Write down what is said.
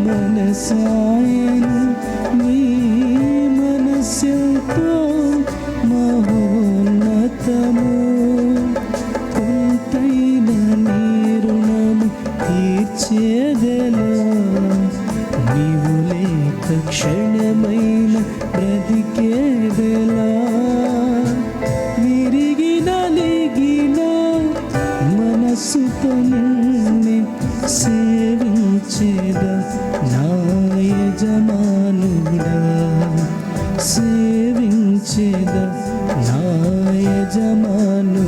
మనసాయను నీ మనస్సుతో మహోన్నతము కొంతైన నీ రుణము తీర్చేదెలా నీవు లేక క్షణమైన బ్రతికేదెలా విరిగి నలిగిన మనస్సుతో నిన్నే సేవించేదా నా యజమానుడా సేవించేదా నా యజమాను